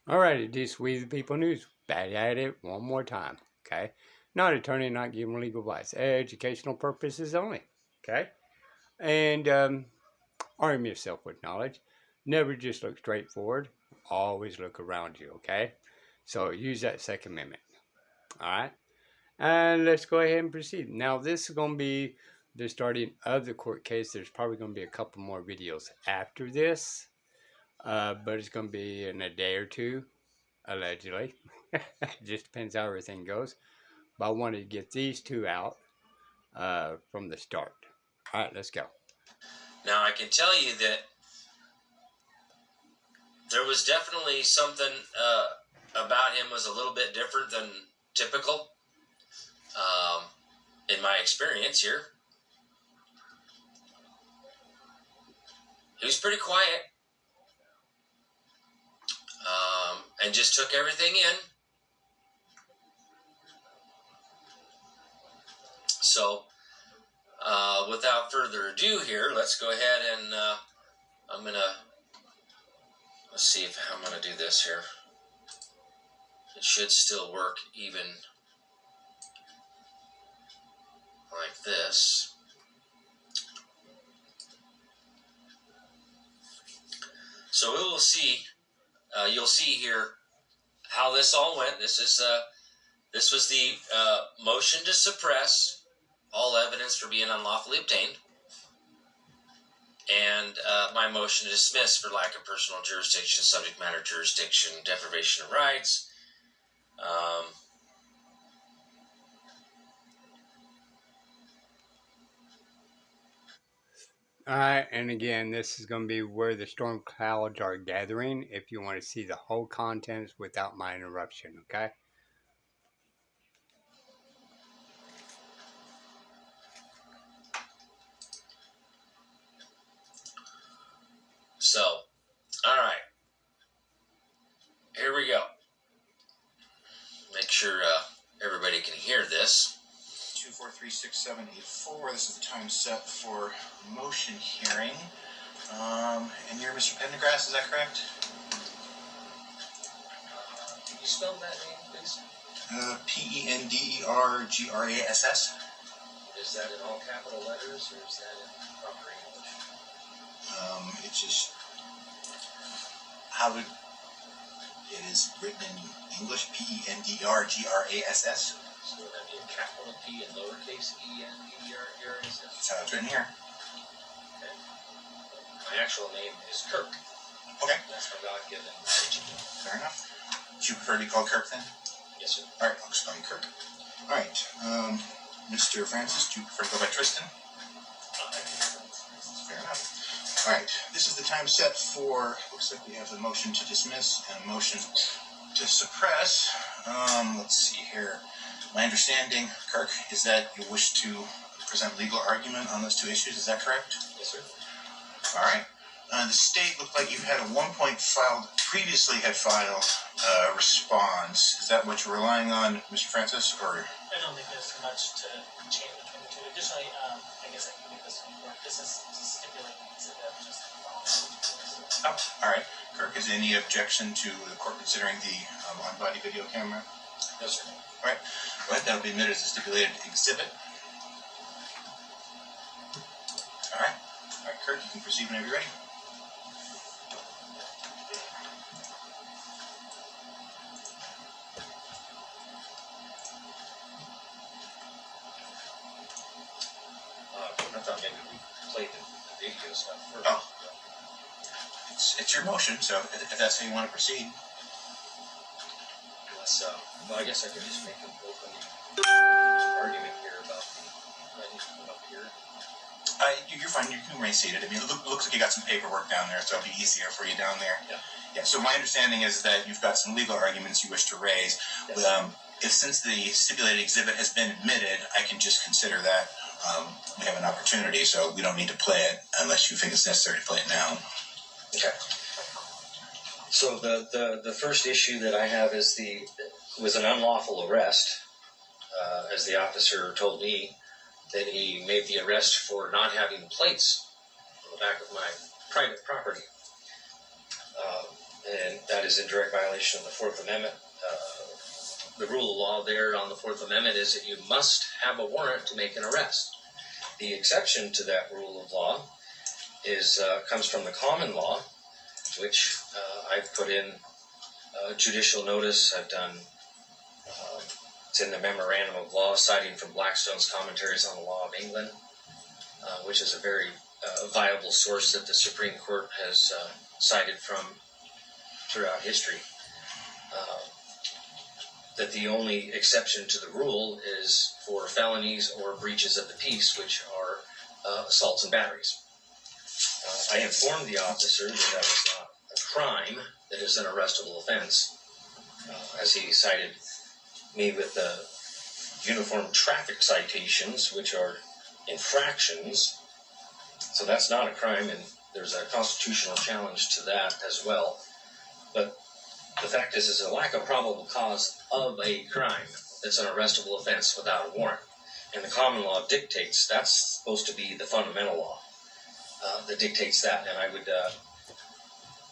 Alrighty, this We the People News. Back at it one more time. Okay. Not attorney, not giving legal advice. Educational purposes only. Okay. And arm yourself with knowledge. Never just look straight forward. Always look around you. Okay. So use that Second Amendment. All right. And let's go ahead and proceed. Now, this is going to be the starting of the court case. There's probably going to be a couple more videos after this, but it's going to be in a day or two, allegedly. It just depends how everything goes. But I wanted to get these two out from the start. All right, let's go. Now, I can tell you that there was definitely something about him was a little bit different than typical in my experience here. He was pretty quiet and just took everything in. So, without further ado here, let's go ahead and let's see how I'm going to do this here. It should still work even like this. So we will see, you'll see here how this all went. This was the motion to suppress all evidence for being unlawfully obtained, and my motion to dismiss for lack of personal jurisdiction, subject matter jurisdiction, deprivation of rights. All right, and again, this is going to be where the storm clouds are gathering if you want to see the whole contents without my interruption, okay? So, all right, here we go. Make sure everybody can hear this. 2436784. This is the time set for motion hearing. And you're Mr. Pendergrass, is that correct? Can you spell that name, please? Pendergrass. Is that in all capital letters, or is that in proper English? It's just how it is written in English. Pendergrass. So would that be a capital P and lowercase e n d e r s? That's how it's written here. Okay. My actual name is Kirk. Okay. That's my God-given. Fair enough. Would you prefer to be called Kirk then? Yes, sir. All right, I'll just call you Kirk. All right. Mr. Francis, do you prefer to go by Tristan? Fair enough. All right. This is the time set for, looks like we have the motion to dismiss and a motion to suppress. Let's see here. My understanding, Kirk, is that you wish to present legal argument on those two issues. Is that correct? Yes, sir. All right. The state looked like you had a 1-point previously had filed a response. Is that what you're relying on, Mr. Francis, or? I don't think there's much to change between the two. Additionally, I guess I can make this one work. This is to stipulate exhibit just Oh, all right. Kirk, is there any objection to the court considering the on-body video camera? No, sir. All right. Well, that will be admitted as a stipulated exhibit. All right. All right, Kirk, you can proceed whenever you're ready. I thought maybe we played the video stuff first. Oh. It's your motion, so if that's how you want to proceed. Let's, well, I guess I could just make an open argument here about the, I need to put up here. You're fine. You can remain seated. I mean, it looks like you got some paperwork down there, so it'll be easier for you down there. Yeah. Yeah. So my understanding is that you've got some legal arguments you wish to raise. Yes. If since the stipulated exhibit has been admitted, I can just consider that we have an opportunity, so we don't need to play it unless you think it's necessary to play it now. Okay. So the first issue that I have is was an unlawful arrest, as the officer told me that he made the arrest for not having plates on the back of my private property. and that is in direct violation of the Fourth Amendment. The rule of law there on the Fourth Amendment is that you must have a warrant to make an arrest. The exception to that rule of law comes from the common law, which I've put in judicial notice. I've done, it's in the Memorandum of Law, citing from Blackstone's Commentaries on the Law of England, which is a very viable source that the Supreme Court has cited from throughout history. That the only exception to the rule is for felonies or breaches of the peace, which are assaults and batteries. I informed the officer that that was not a crime, that is an arrestable offense, as he cited me with the uniform traffic citations, which are infractions. So that's not a crime, and there's a constitutional challenge to that as well. But the fact is a lack of probable cause of a crime that's an arrestable offense without a warrant. And the common law dictates that's supposed to be the fundamental law that dictates that. And I would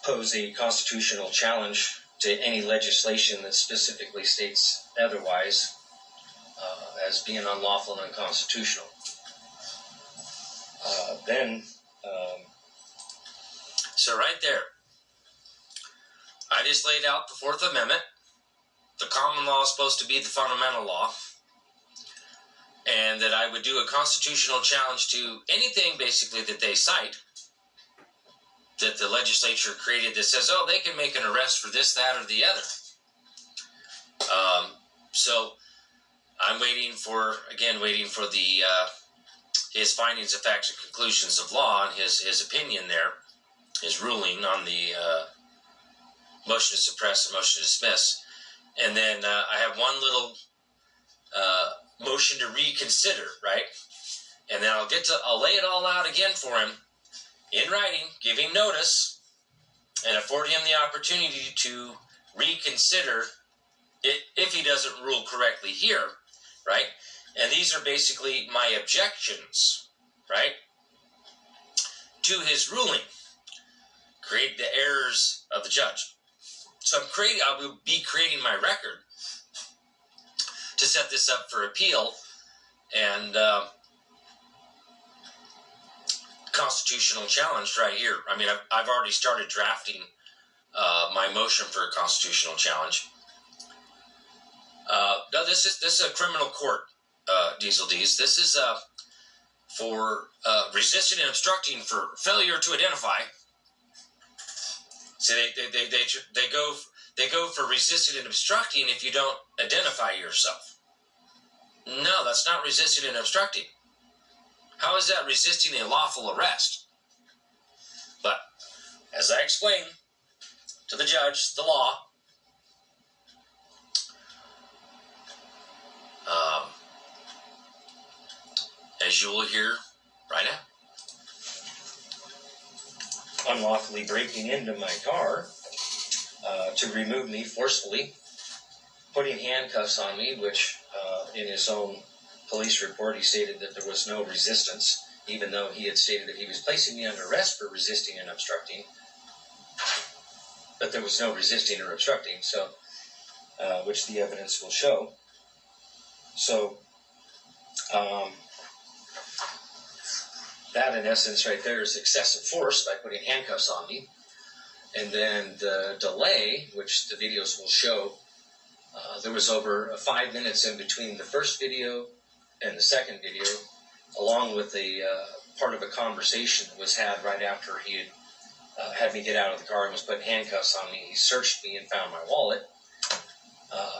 pose a constitutional challenge to any legislation that specifically states otherwise as being unlawful and unconstitutional. So right there, I just laid out the Fourth Amendment. The common law is supposed to be the fundamental law. And that I would do a constitutional challenge to anything basically that they cite that the legislature created that says, oh, they can make an arrest for this, that, or the other. So I'm waiting for the his findings of facts and conclusions of law and his opinion there, his ruling on the motion to suppress and motion to dismiss. And then I have one little motion to reconsider, right? And then I'll lay it all out again for him in writing, giving notice, and afford him the opportunity to reconsider it if he doesn't rule correctly here, right? And these are basically my objections, right, to his ruling. Create the errors of the judge. So I will be creating my record to set this up for appeal, and constitutional challenge right here. I mean, I've already started drafting my motion for a constitutional challenge. No, this is a criminal court, Diesel D's. This is for resisting and obstructing for failure to identify. So they go for resisting and obstructing if you don't identify yourself. No, that's not resisting and obstructing. How is that resisting a lawful arrest? But as I explained to the judge, the law, as you will hear right now. Unlawfully breaking into my car to remove me forcefully, putting handcuffs on me, which in his own police report he stated that there was no resistance, even though he had stated that he was placing me under arrest for resisting and obstructing, but there was no resisting or obstructing, so which the evidence will show. So that in essence right there is excessive force by putting handcuffs on me. And then the delay, which the videos will show, there was over 5 minutes in between the first video and the second video, along with a part of a conversation that was had right after he had me get out of the car and was putting handcuffs on me. He searched me and found my wallet,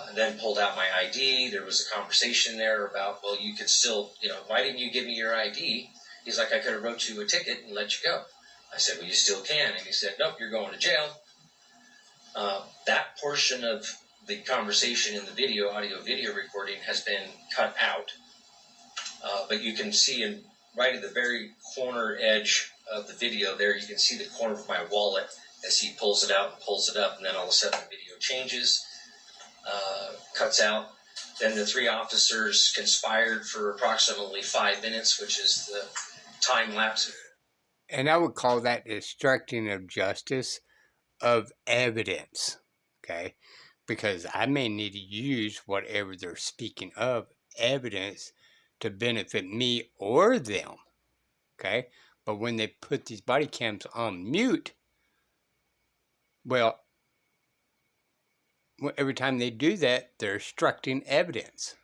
and then pulled out my ID. There was a conversation there about, well, you could still, why didn't you give me your ID? He's like, I could have wrote you a ticket and let you go. I said, well, you still can. And he said, nope, you're going to jail. That portion of the conversation in the audio-video recording has been cut out. But you can see right at the very corner edge of the video there, you can see the corner of my wallet as he pulls it out and pulls it up. And then all of a sudden the video changes, cuts out. Then the three officers conspired for approximately 5 minutes, which is the time lapse. And I would call that obstructing of justice. of evidence, okay? Because I may need to use whatever they're speaking of evidence to benefit me or them, okay? But when they put these body cams on mute, well, every time they do that, they're obstructing evidence,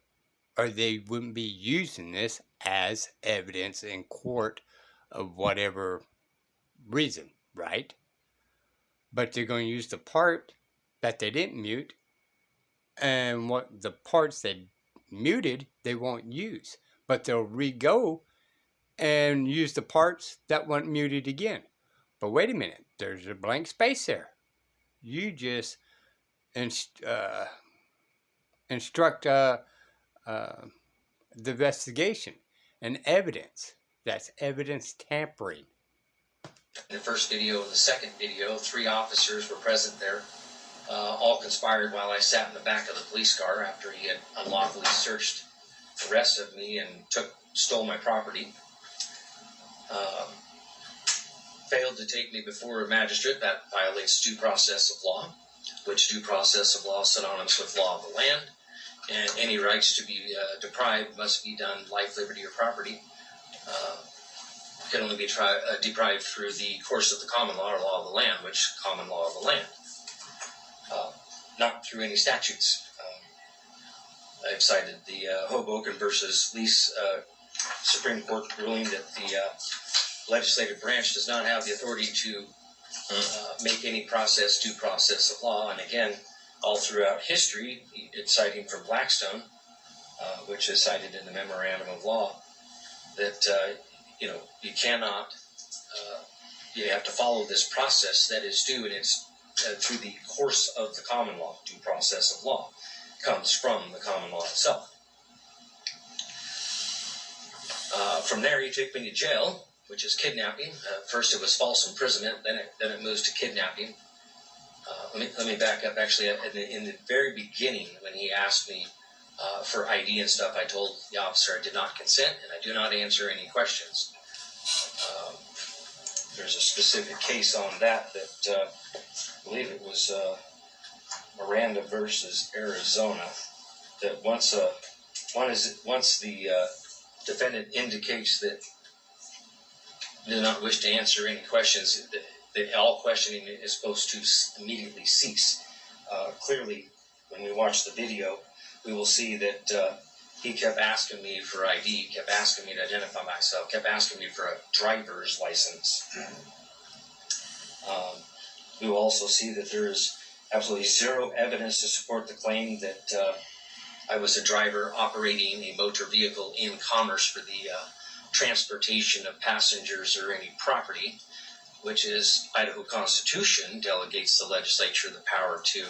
or they wouldn't be using this as evidence in court of whatever reason, right? But they're going to use the part that they didn't mute, and what the parts they muted, they won't use. But they'll re-go and use the parts that weren't muted again. But wait a minute, there's a blank space there. You just instruct the investigation and evidence. That's evidence tampering. The first video and the second video, 3 officers were present there, all conspired while I sat in the back of the police car after he had unlawfully searched the rest of me and stole my property. Failed to take me before a magistrate. That violates due process of law, which due process of law is synonymous with law of the land, and any rights to be deprived must be done, life, liberty, or property, can only be deprived through the course of the common law or law of the land, which common law of the land, not through any statutes. I've cited the Hoboken versus Lease Supreme Court ruling that the legislative branch does not have the authority to make any process due process of law. And again, all throughout history, it's citing from Blackstone, which is cited in the Memorandum of Law, that you cannot, you have to follow this process that is due, and it's through the course of the common law. Due process of law comes from the common law itself. From there, he took me to jail, which is kidnapping. First it was false imprisonment, then it moves to kidnapping. Let me back up. Actually, in the very beginning, when he asked me for ID and stuff, I told the officer I did not consent and I do not answer any questions. There's a specific case on that I believe it was Miranda versus Arizona, that once the defendant indicates that do not wish to answer any questions, that all questioning is supposed to immediately cease. Clearly, when we watch the video, we will see that he kept asking me for ID, kept asking me to identify myself, kept asking me for a driver's license. We will also see that there is absolutely zero evidence to support the claim that I was a driver operating a motor vehicle in commerce for the transportation of passengers or any property, which is Idaho Constitution delegates the legislature the power to,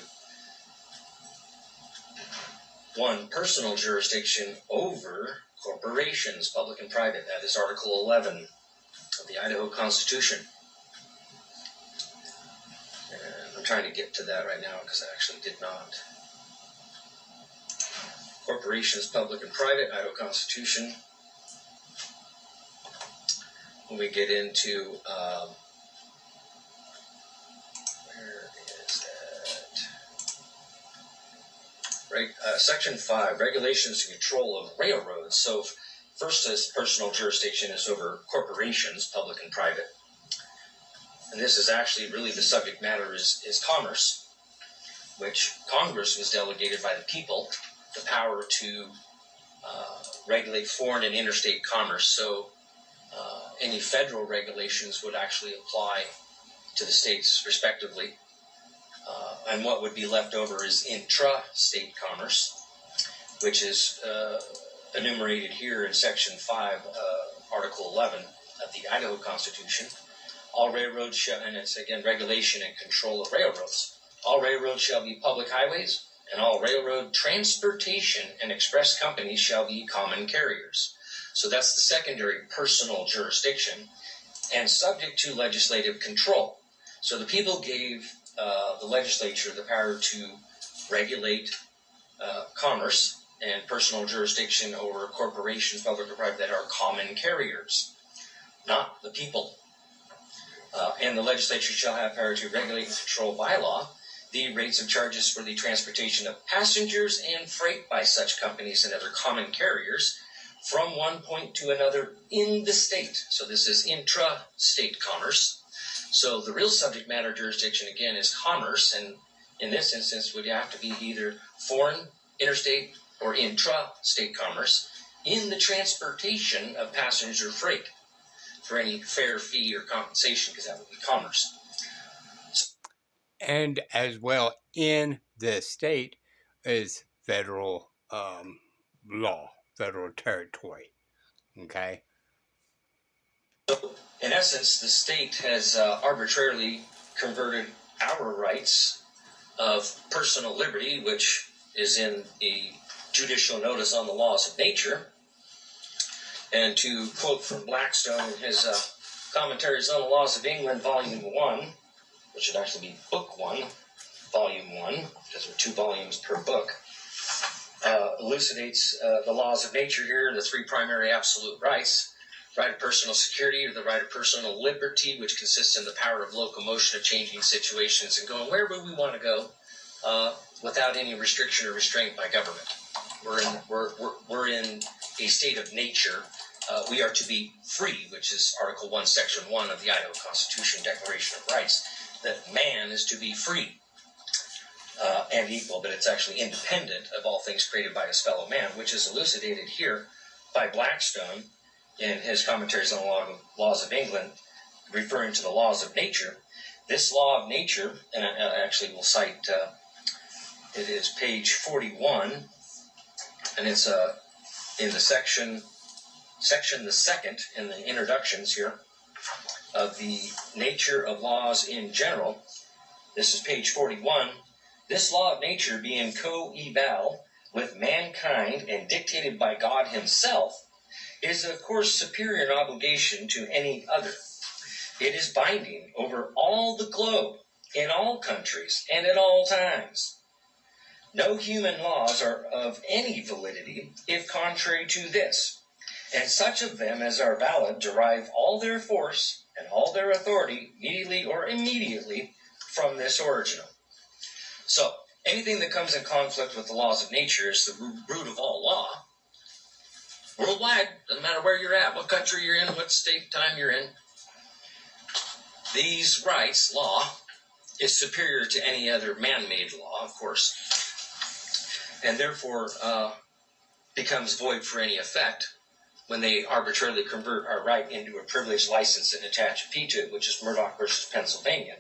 1, personal jurisdiction over corporations, public and private. That is Article 11 of the Idaho Constitution. And I'm trying to get to that right now because I actually did not. Corporations, public and private, Idaho Constitution. When we get into, where is that? Right, Section 5, regulations and control of railroads. So first, this personal jurisdiction is over corporations, public and private. And this is actually really the subject matter is commerce, which Congress was delegated by the people the power to regulate foreign and interstate commerce. So any federal regulations would actually apply to the states respectively. And what would be left over is intra-state commerce, which is enumerated here in Section 5, Article 11 of the Idaho Constitution. All railroads shall, and it's again regulation and control of railroads. All railroads shall be public highways, and all railroad transportation and express companies shall be common carriers. So that's the secondary personal jurisdiction and subject to legislative control. So the people gave the legislature the power to regulate commerce and personal jurisdiction over corporations, public or private, that are common carriers, not the people. And the legislature shall have power to regulate and control by law the rates of charges for the transportation of passengers and freight by such companies and other common carriers from one point to another in the state. So this is intra-state commerce. So the real subject matter jurisdiction, again, is commerce, and in this instance would have to be either foreign, interstate, or intra-state commerce in the transportation of passenger freight for any fare, fee, or compensation, because that would be commerce. And as well, in the state is federal law, federal territory. Okay? In essence, the state has arbitrarily converted our rights of personal liberty, which is in the judicial notice on the laws of nature, and to quote from Blackstone in his commentaries on the laws of England, volume 1, which should actually be book 1, volume 1, because there are 2 volumes per book, elucidates the laws of nature here, the 3 primary absolute rights: right of personal security, or the right of personal liberty, which consists in the power of locomotion of changing situations and going wherever we want to go without any restriction or restraint by government. We're in a state of nature. We are to be free, which is Article 1, Section 1 of the Idaho Constitution Declaration of Rights, that man is to be free and equal, but it's actually independent of all things created by his fellow man, which is elucidated here by Blackstone in his commentaries on the laws of England, referring to the laws of nature. This law of nature, and I actually will cite, it is page 41, and it's in the section the second in the introductions here of the nature of laws in general. This is page 41. This law of nature, being co-eval with mankind and dictated by God himself, is of course superior in obligation to any other. It is binding over all the globe, in all countries, and at all times. No human laws are of any validity if contrary to this, and such of them as are valid derive all their force and all their authority, immediately or immediately, from this original. So, anything that comes in conflict with the laws of nature is the root of all law. Worldwide, doesn't matter where you're at, what country you're in, what state, time you're in. These rights, law, is superior to any other man-made law, of course, and therefore becomes void for any effect when they arbitrarily convert our right into a privileged license and attach a P to it, which is Murdoch versus Pennsylvania,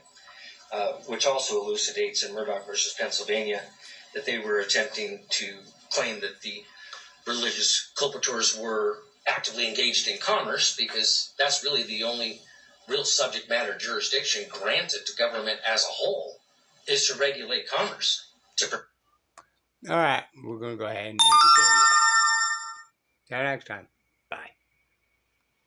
which also elucidates in Murdoch versus Pennsylvania that they were attempting to claim that the religious culpritors were actively engaged in commerce, because that's really the only real subject matter jurisdiction granted to government as a whole, is to regulate commerce. All right, we're going to go ahead and end it there. Till next time. Bye.